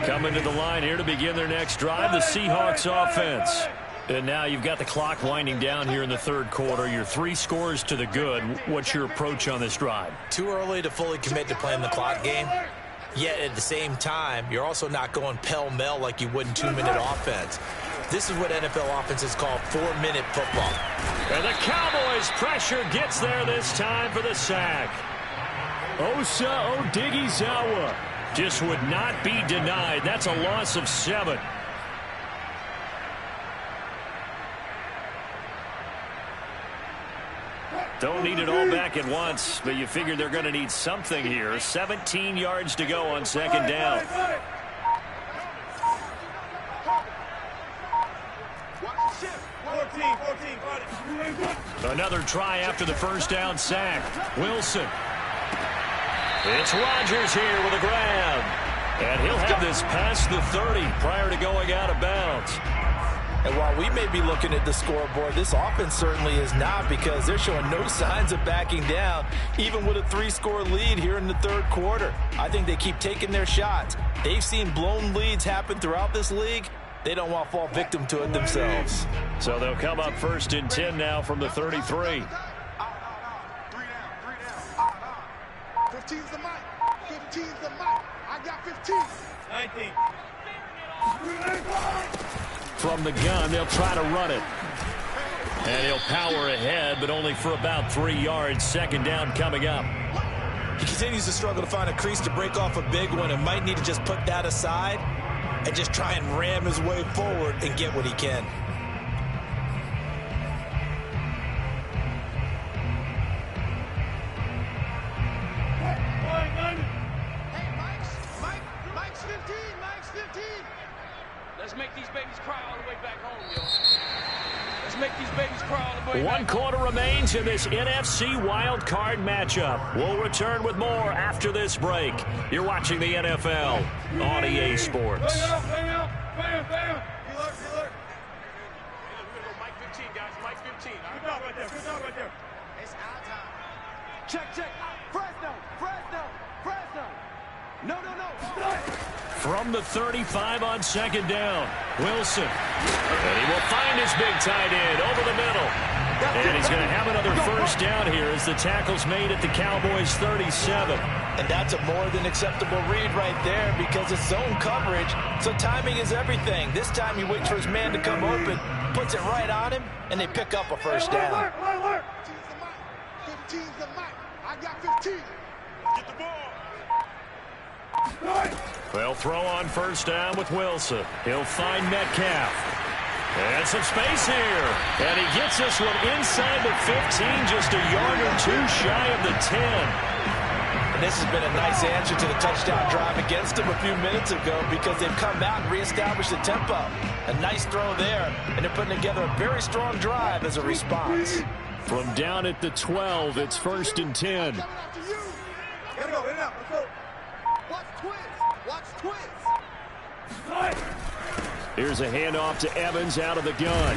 Coming to the line here to begin their next drive, the Seahawks offense. And now you've got the clock winding down here in the third quarter. Your 3 scores to the good. What's your approach on this drive?
Too early to fully commit to playing the clock game. Yet at the same time, you're also not going pell-mell like you would in 2-minute offense. This is what NFL offenses call 4-minute football.
And the Cowboys' pressure gets there this time for the sack. Osa Odighizuwa just would not be denied. That's a loss of 7. Don't need it all back at once, but you figure they're going to need something here. 17 yards to go on second down. Another try after the first down sack. Wilson. It's Rodgers here with a grab. And he'll have this past the 30 prior to going out of bounds.
And while we may be looking at the scoreboard, this offense certainly is not, because they're showing no signs of backing down, even with a 3-score lead here in the third quarter. I think they keep taking their shots. They've seen blown leads happen throughout this league. They don't want to fall victim to it themselves.
So they'll come up 1st and 10 now from the 33.
3 down. 15's the mic. 15's the mic. I got 15. 19.
From the gun, they'll try to run it. And he'll power ahead, but only for about 3 yards. Second down coming up.
He continues to struggle to find a crease to break off a big one, and might need to just put that aside and just try and ram his way forward and get what he can.
Mike's 15. Mike's 15.
Let's make these babies cry all the way back home, yo. Let's make these babies cry all the way back home.
1 quarter remains in this NFC wildcard matchup. We'll return with more after this break. You're watching the NFL on EA Sports.
Bam. Good look. Mike 15, guys. Mike 15. Good job right there.
It's our time. Check. Fresno. No.
From the 35 on second down, Wilson. And he will find his big tight end over the middle. And he's going to have another first down here as the tackle's made at the Cowboys' 37.
And that's a more than acceptable read right there, because it's zone coverage, so timing is everything. This time he waits for his man to come open, puts it right on him, and they pick up a first down.
15's the mic. I got 15.
Get the ball.
They'll throw on first down with Wilson. He'll find Metcalf. And some space here. And he gets this one inside the 15, just a yard or 2 shy of the 10.
And this has been a nice answer to the touchdown drive against them a few minutes ago, because they've come out and reestablished the tempo. A nice throw there, and they're putting together a very strong drive as a response.
From down at the 12, it's 1st and 10.
Let's go. Watch twins.
Here's a handoff to Evans out of the gun.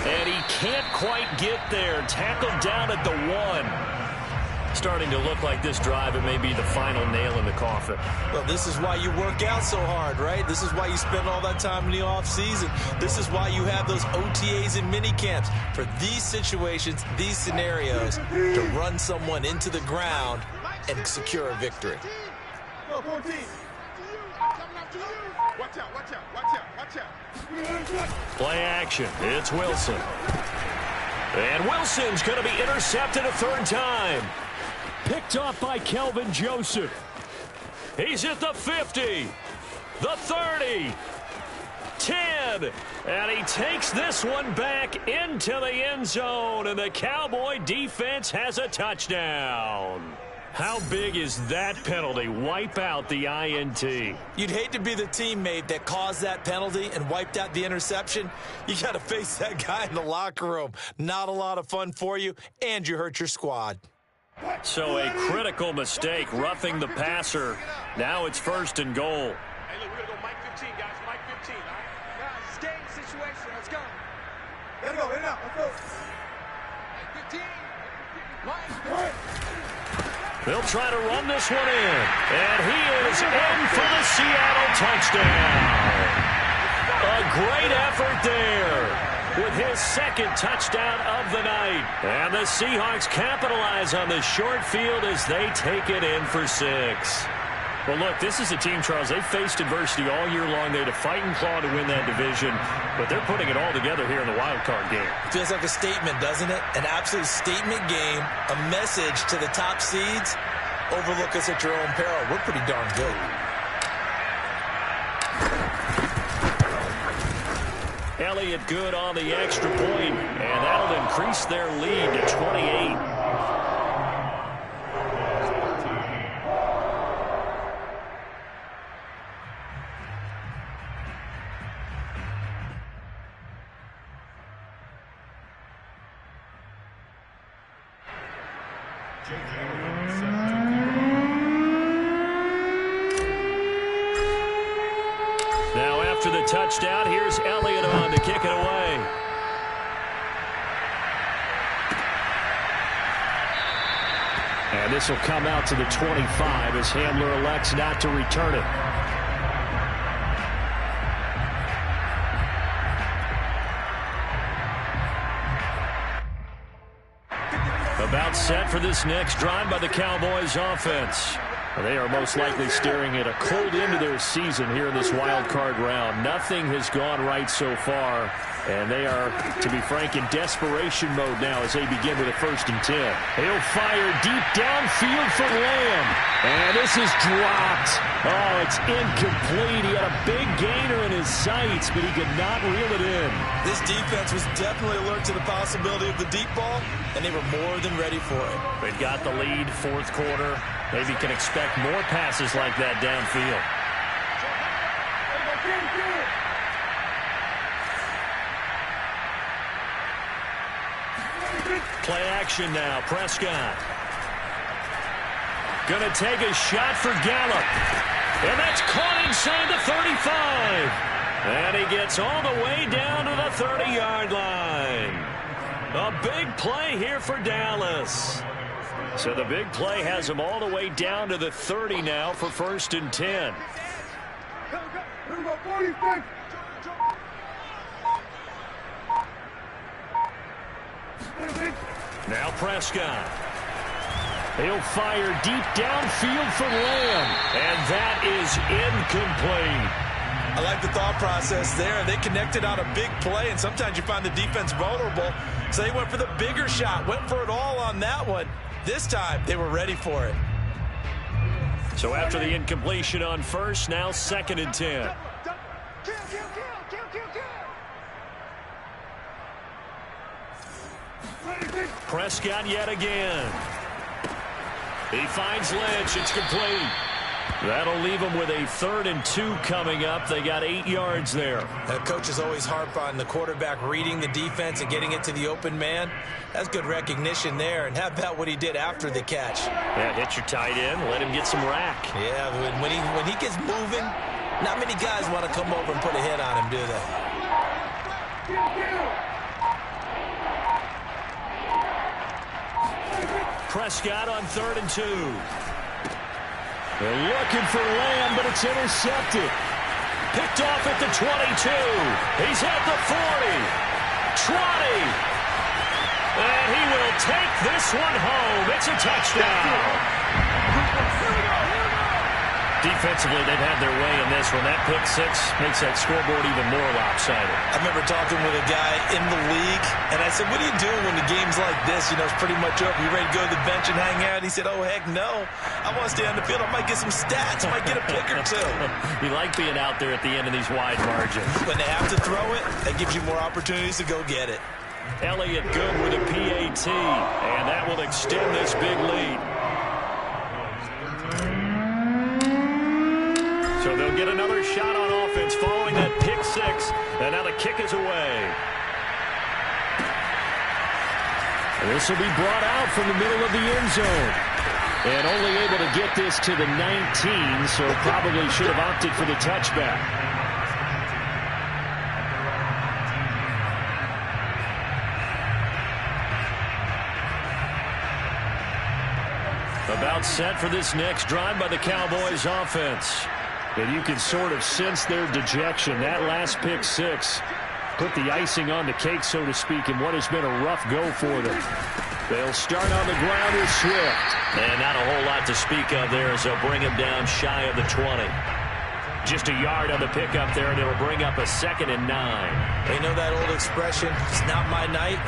And he can't quite get there. Tackled down at the 1. Starting to look like this drive, it may be the final nail in the coffin.
Well, this is why you work out so hard, right? This is why you spend all that time in the offseason. This is why you have those OTAs and mini camps, for these situations, these scenarios, to run someone into the ground and secure a victory.
Go, 14. Watch out.
Play action. It's Wilson. And Wilson's going to be intercepted a 3rd time. Picked off by Kelvin Joseph. He's at the 50. the 30, 10, and he takes this one back into the end zone, and the Cowboy defense has a touchdown. How big is that penalty? Wipe out the INT.
You'd hate to be the teammate that caused that penalty and wiped out the interception. You got to face that guy in the locker room. Not a lot of fun for you, and you hurt your squad.
So a critical mistake, roughing the passer. Now it's 1st and goal.
Hey, look, we're going to go Mike 15, guys. Mike 15, all right? Guys, it's game situation. Let's go. Let it go. Let it out. Let's go. Mike 15. Mike 15.
They'll try to run this one in. And he is in for the Seattle touchdown. A great effort there with his 2nd touchdown of the night. And the Seahawks capitalize on the short field as they take it in for 6. Well, look, this is a team, Charles. They faced adversity all year long. They had to fight and claw to win that division, but they're putting it all together here in the wild card game.
Feels like a statement, doesn't it? An absolute statement game, a message to the top seeds. Overlook us at your own peril. We're pretty darn good.
Elliott good on the extra point, and that'll increase their lead to 28. Now after the touchdown, here's Elliott on to kick it away. And this will come out to the 25 as Hamler elects not to return it. About set for this next drive by the Cowboys offense. They are most likely staring at a cold end to their season here in this wild card round. Nothing has gone right so far, and they are, to be frank, in desperation mode now as they begin with a 1st and 10. He'll fire deep downfield for Lamb, and this is dropped. Oh, it's incomplete. He had a big gainer in his sights, but he could not reel it in.
This defense was definitely alert to the possibility of the deep ball, and they were more than ready for it.
They've got the lead, 4th quarter. Maybe can expect more passes like that downfield. Play action now. Prescott. Gonna take a shot for Gallup. And that's caught inside the 35. And he gets all the way down to the 30-yard line. A big play here for Dallas. So the big play has him all the way down to the 30 now for 1st and 10. Now Prescott. He'll fire deep downfield for Lamb. And that is incomplete.
I like the thought process there. They connected on a big play, and sometimes you find the defense vulnerable. So they went for the bigger shot, went for it all on that one. This time, they were ready for it.
So after the incompletion on 1st, now 2nd and 10. Prescott yet again. He finds Lynch. It's complete. That'll leave them with a 3rd and 2 coming up. They got 8 yards there.
Coaches always harp on the quarterback reading the defense and getting it to the open man. That's good recognition there. And how about what he did after the catch?
Yeah, hit your tight end. Let him get some rack.
Yeah, when he gets moving, not many guys want to come over and put a hit on him, do they?
Prescott on 3rd and 2. They're looking for Lamb, but it's intercepted. Picked off at the 22. He's at the 40. Trotty. And he will take this one home. It's a touchdown. Defensively, they've had their way in this one. That pick six makes that scoreboard even more lopsided.
I remember talking with a guy in the league, and I said, what do you do when the game's like this? You know, it's pretty much over. You ready to go to the bench and hang out? He said, oh, heck no. I want to stay on the field. I might get some stats. I might get a pick or two.
You like being out there at the end of these wide margins.
When they have to throw it, that gives you more opportunities to go get it.
Elliott good with a PAT, and that will extend this big lead. So they'll get another shot on offense following that pick six, and now the kick is away. This will be brought out from the middle of the end zone. And only able to get this to the 19, so probably should have opted for the touchback. About set for this next drive by the Cowboys offense. And you can sort of sense their dejection. That last pick six put the icing on the cake, so to speak, in what has been a rough go for them. They'll start on the ground with Swift. And not a whole lot to speak of there as they'll bring him down shy of the 20. Just a yard on the pickup there, and it'll bring up a 2nd and 9.
They know that old expression, it's not my night.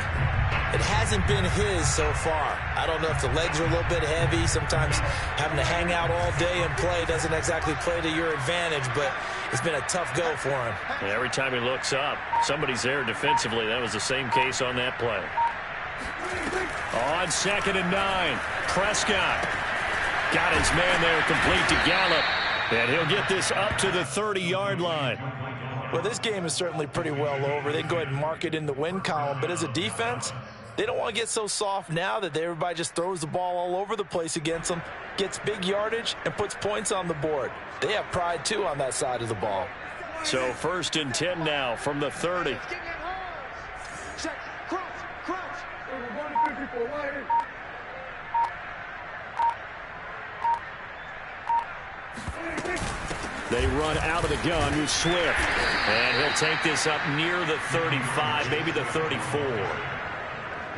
It hasn't been his so far. I don't know if the legs are a little bit heavy. Sometimes having to hang out all day and play doesn't exactly play to your advantage, but it's been a tough go for him.
And every time he looks up, somebody's there defensively. That was the same case on that play. On 2nd and 9, Prescott got his man there complete to Gallup, and he'll get this up to the 30-yard line.
Well, this game is certainly pretty well over. They can go ahead and mark it in the win column, but as a defense, they don't want to get so soft now that everybody just throws the ball all over the place against them, gets big yardage, and puts points on the board. They have pride, too, on that side of the ball.
So 1st and 10 now from the 30. They run out of the gun with Swift. And he'll take this up near the 35, maybe the 34.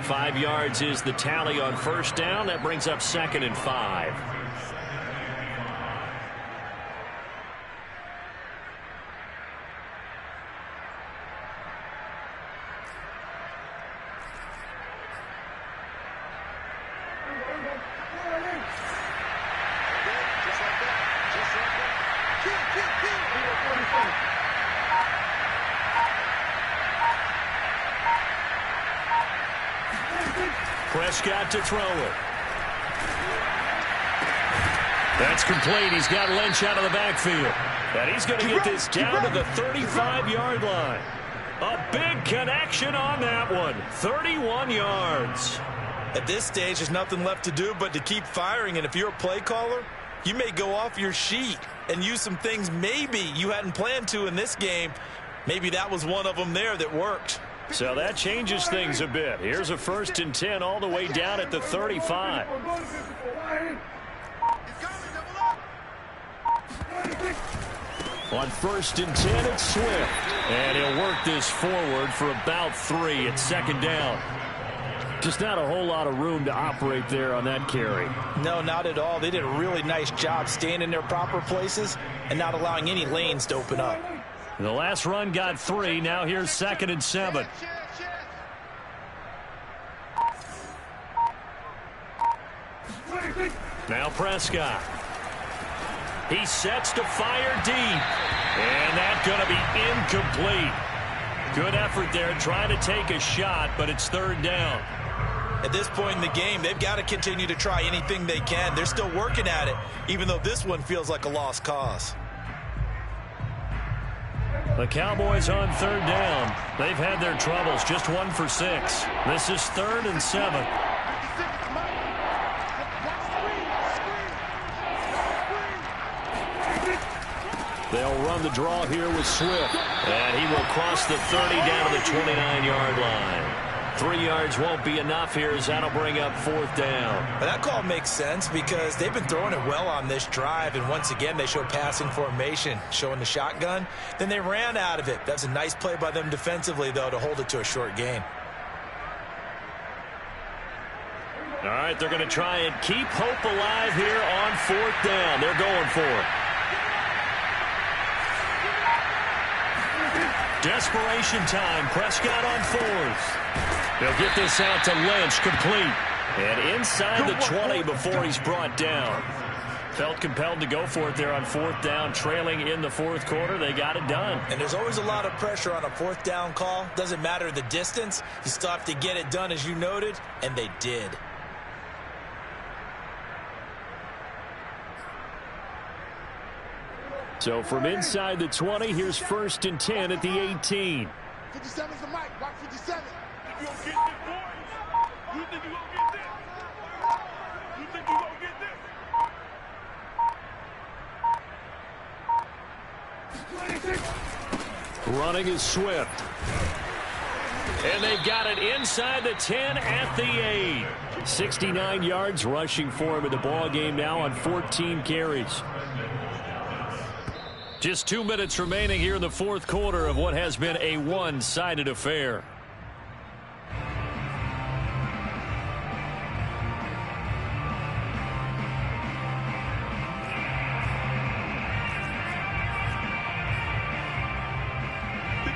5 yards is the tally on 1st down. That brings up 2nd and 5. Prescott to throw it. That's complete. He's got Lynch out of the backfield. And he's going to get this down to the 35-yard line. A big connection on that one. 31 yards.
At this stage, there's nothing left to do but to keep firing. And if you're a play caller, you may go off your sheet and use some things maybe you hadn't planned to in this game. Maybe that was one of them there that worked.
So that changes things a bit. Here's a 1st and 10 all the way down at the 35. On 1st and 10, it's Swift. And he'll work this forward for about 3 at 2nd down. Just not a whole lot of room to operate there on that carry.
No, not at all. They did a really nice job staying in their proper places and not allowing any lanes to open up.
The last run got 3. Now here's 2nd and 7. Now Prescott. He sets to fire deep. And that's going to be incomplete. Good effort there trying to take a shot, but it's 3rd down.
At this point in the game, they've got to continue to try anything they can. They're still working at it, even though this one feels like a lost cause.
The Cowboys on 3rd down. They've had their troubles, just 1 for 6. This is 3rd and 7. They'll run the draw here with Swift. And he will cross the 30 down to the 29-yard line. 3 yards won't be enough here as that'll bring up 4th down.
But that call makes sense because they've been throwing it well on this drive, and once again they show passing formation, showing the shotgun. Then they ran out of it. That's a nice play by them defensively, though, to hold it to a short gain.
All right, they're going to try and keep hope alive here on 4th down. They're going for it. Desperation time. Prescott on fourth. They'll get this out to Lynch, complete. And inside the 20 before he's brought down. Felt compelled to go for it there on fourth down, trailing in the fourth quarter. They got it done.
And there's always a lot of pressure on a fourth down call. Doesn't matter the distance. You still have to get it done, as you noted, and they did.
So from inside the 20, here's 1st and 10 at the 18.
57's the mic. Watch 57.
You gonna get this, boy? You think you gonna get this? You think you gonna get this?
Running is Swift. And they've got it inside the 10 at the 8. 69 yards rushing for him in the ball game now on 14 carries. Just 2 minutes remaining here in the fourth quarter of what has been a one-sided affair.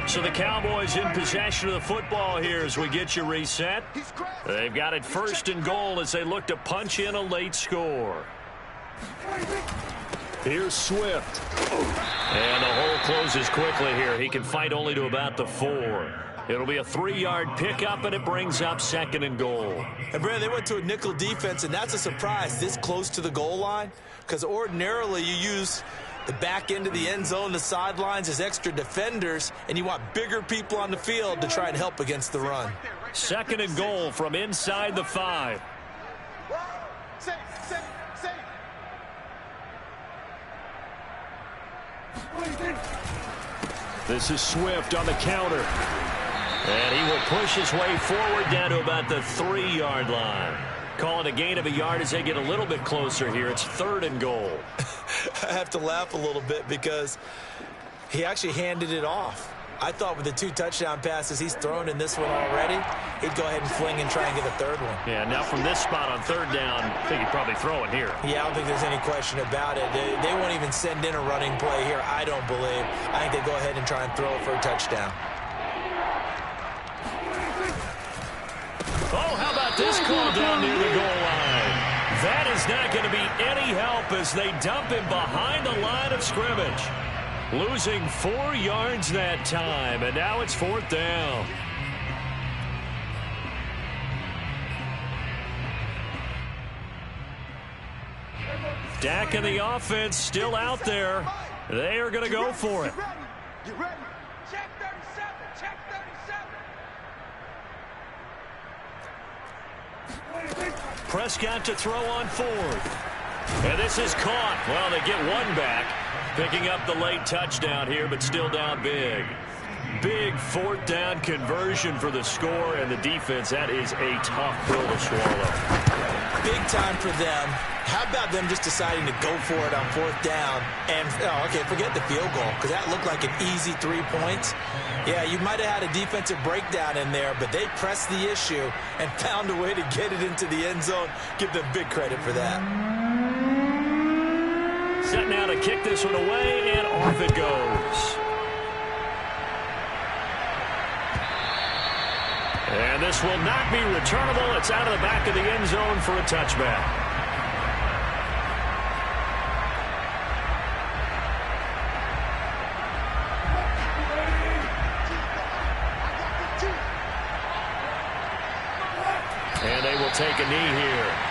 So the Cowboys in possession of the football here as we get you reset. They've got it 1st and goal as they look to punch in a late score. Here's Swift. And the hole closes quickly here. He can fight only to about the 4. It'll be a 3-yard pickup, and it brings up 2nd and goal.
And, Brad, they went to a nickel defense, and that's a surprise this close to the goal line, because ordinarily you use the back end of the end zone, the sidelines as extra defenders, and you want bigger people on the field to try and help against the run.
2nd and goal from inside the 5.
Safe.
This is Swift on the counter. And he will push his way forward down to about the 3-yard line. Call it a gain of a yard as they get a little bit closer here. It's 3rd and goal.
I have to laugh a little bit because he actually handed it off. I thought with the 2 touchdown passes he's thrown in this one already, he'd go ahead and fling and try and get a 3rd one.
Yeah, now from this spot on 3rd down, I think he'd probably throw it here.
Yeah, I don't think there's any question about it. They won't even send in a running play here, I don't believe. I think they go ahead and try and throw it for a touchdown.
Oh, how about this call down near the goal line? That is not going to be any help as they dump him behind the line of scrimmage. Losing 4 yards that time, and now it's 4th down. Dak and the offense still out there. They are going to go for it.
Get ready.
Check 37. Check 37.
Prescott to throw on 4th. And this is caught. Well, they get one back. Picking up the late touchdown here, but still down big. Big 4th down conversion for the score, and the defense, that is a tough pill to swallow.
Big time for them. How about them just deciding to go for it on 4th down? And, okay, forget the field goal, because that looked like an easy 3 points. Yeah, you might have had a defensive breakdown in there, but they pressed the issue and found a way to get it into the end zone. Give them big credit for that.
Set now to kick this one away, and off it goes. And this will not be returnable. It's out of the back of the end zone for a touchback. And they will take a knee here.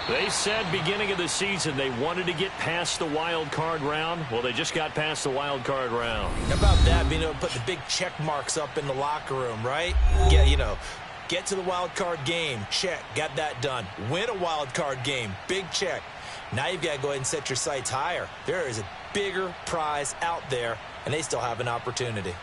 They said beginning of the season they wanted to get past the wild card round. Well, they just got past the wild card round.
How about that, being able to put the big check marks up in the locker room, right? Yeah, you know,
Get to the wild card game. Check. Got that done. Win a wild card game. Big check. Now you've got to go ahead and set your sights higher. There is a bigger prize out there, and they still have an opportunity.